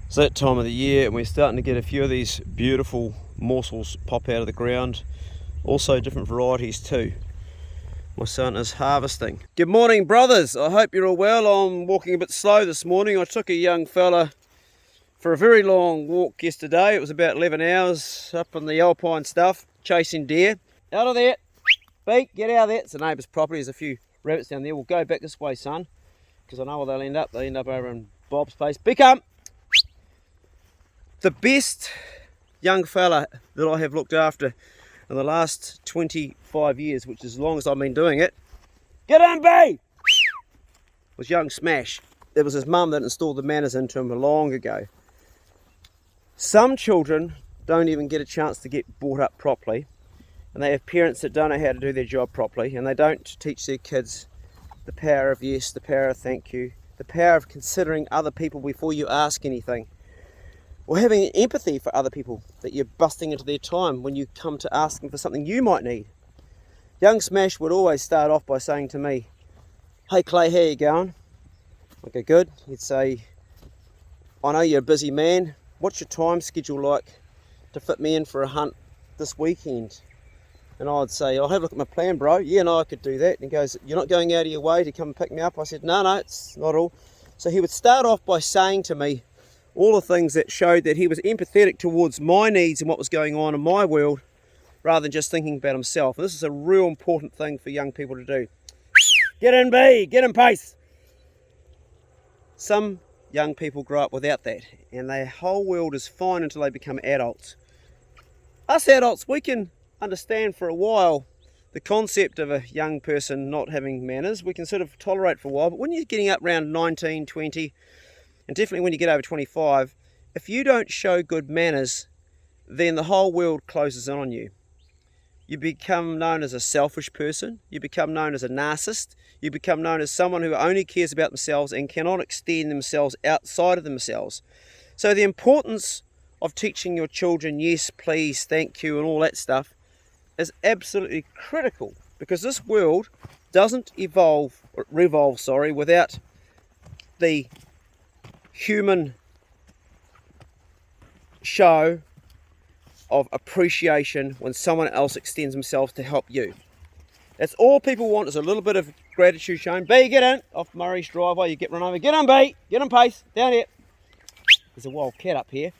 It's that time of the year and we're starting to get a few of these beautiful morsels pop out of the ground. Also different varieties too. My son is harvesting. Good morning, brothers. I hope you're all well. I'm walking a bit slow this morning. I took a young fella for a very long walk yesterday. It was about 11 hours up in the alpine stuff, chasing deer. Out of there. Beak, get out of there. It's the neighbour's property. There's a few rabbits down there. We'll go back this way, son, because I know where they'll end up. They'll end up over in Bob's place. Beak up. The best young fella that I have looked after in the last 25 years, which is as long as I've been doing it, get on, B! Was young Smash. It was his mum that installed the manners into him long ago. Some children don't even get a chance to get brought up properly, and they have parents that don't know how to do their job properly, and they don't teach their kids the power of yes, the power of thank you, the power of considering other people before you ask anything. Or having empathy for other people, that you're busting into their time when you come to ask them for something you might need. Young Smash would always start off by saying to me, "Hey Clay, how you going?" I go, "Good." He'd say, "I know you're a busy man. What's your time schedule like to fit me in for a hunt this weekend?" And I'd say, "I'll have a look at my plan, bro." "Yeah, no, I could do that." And he goes, "You're not going out of your way to come and pick me up?" I said, No, it's not all. So he would start off by saying to me all the things that showed that he was empathetic towards my needs and what was going on in my world, rather than just thinking about himself. And this is a real important thing for young people to do. Get in, B, get in pace. Some young people grow up without that, and their whole world is fine until they become adults. Us adults, we can understand for a while the concept of a young person not having manners. We can sort of tolerate for a while, but when you're getting up around 19, 20, and definitely when you get over 25, if you don't show good manners, then the whole world closes in on you. You become known as a selfish person, you become known as a narcissist, you become known as someone who only cares about themselves and cannot extend themselves outside of themselves. So the importance of teaching your children yes, please, thank you, and all that stuff is absolutely critical, because this world doesn't revolve without the human show of appreciation when someone else extends themselves to help you. That's all people want, is a little bit of gratitude shown. B, get in, off Murray's driveway, you get run over. Get in, B, get in pace, down here. There's a wild cat up here,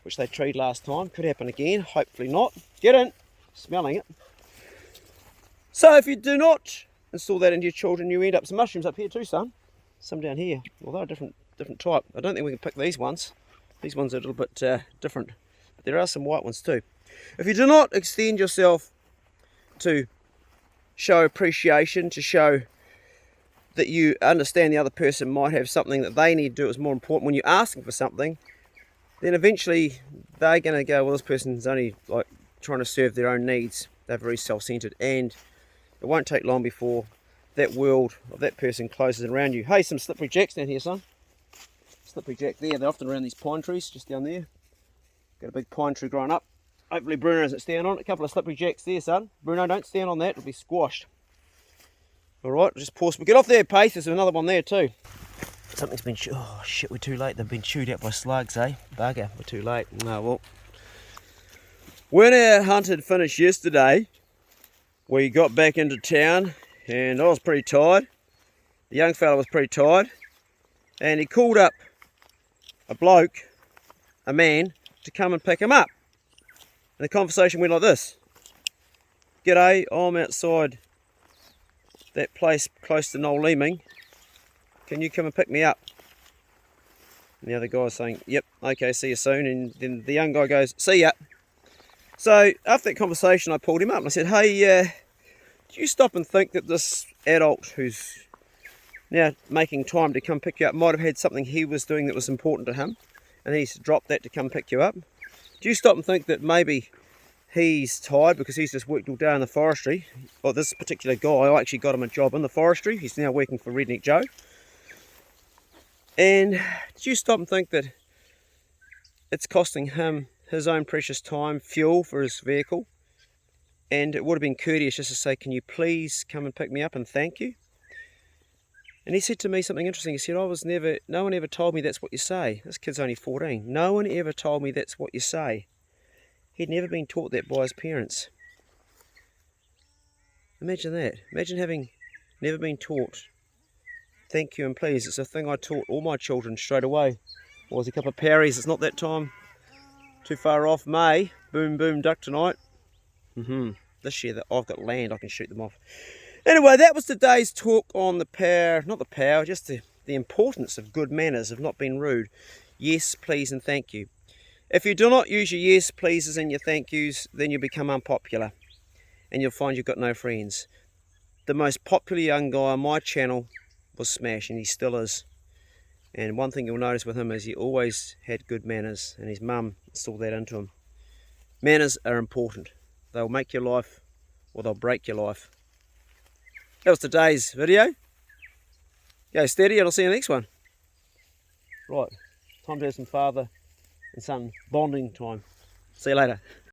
which they treed last time. Could happen again, hopefully not. Get in, smelling it. So if you do not install that into your children, you end up some mushrooms up here too, son. Some down here, although different type. I don't think we can pick these ones. These ones are a little bit different, but there are some white ones too. If you do not extend yourself to show appreciation, to show that you understand the other person might have something that they need to do is more important when you're asking for something, then eventually they're going to go, well, this person's only like trying to serve their own needs. They're very self-centered, and it won't take long before that world of that person closes around you. Hey, some slippery jacks down here, son. Slippery jack there. They're often around these pine trees just down there. Got a big pine tree growing up. Hopefully Bruno doesn't stand on it. A couple of slippery jacks there, son. Bruno, don't stand on that. It'll be squashed. Alright, just pause. We'll get off there, Pace. There's another one there too. Something's been oh shit, we're too late. They've been chewed out by slugs, eh? Bugger, we're too late. No, well. When our hunt had finished yesterday, we got back into town and I was pretty tired. The young fella was pretty tired. And he called up a man, to come and pick him up. And the conversation went like this. "G'day, I'm outside that place close to Noel Leeming. Can you come and pick me up?" And the other guy's saying, "Yep, okay, see you soon." And then the young guy goes, "See ya." So after that conversation, I pulled him up and I said, "Hey, do you stop and think that this adult who's now making time to come pick you up might have had something he was doing that was important to him, and he's dropped that to come pick you up? Do you stop and think that maybe he's tired because he's just worked all day in the forestry?" Well, this particular guy, I actually got him a job in the forestry. He's now working for Redneck Joe. And do you stop and think that it's costing him his own precious time, fuel for his vehicle? And it would have been courteous just to say, "Can you please come and pick me up and thank you?" And he said to me something interesting. He said, no one ever told me that's what you say. This kid's only 14. No one ever told me that's what you say. He'd never been taught that by his parents. Imagine that. Imagine having never been taught thank you and please. It's a thing I taught all my children straight away. Was a couple of parries. It's not that time too far off. May. Boom, boom, duck tonight. This year that I've got land, I can shoot them off. Anyway, that was today's talk on just the importance of good manners, of not being rude. Yes, please, and thank you. If you do not use your yes, pleases and your thank yous, then you'll become unpopular. And you'll find you've got no friends. The most popular young guy on my channel was Smash, and he still is. And one thing you'll notice with him is he always had good manners, and his mum instilled that into him. Manners are important. They'll make your life, or they'll break your life. That was today's video. Go steady, and I'll see you in the next one. Right, time to have some father and son bonding time. See you later.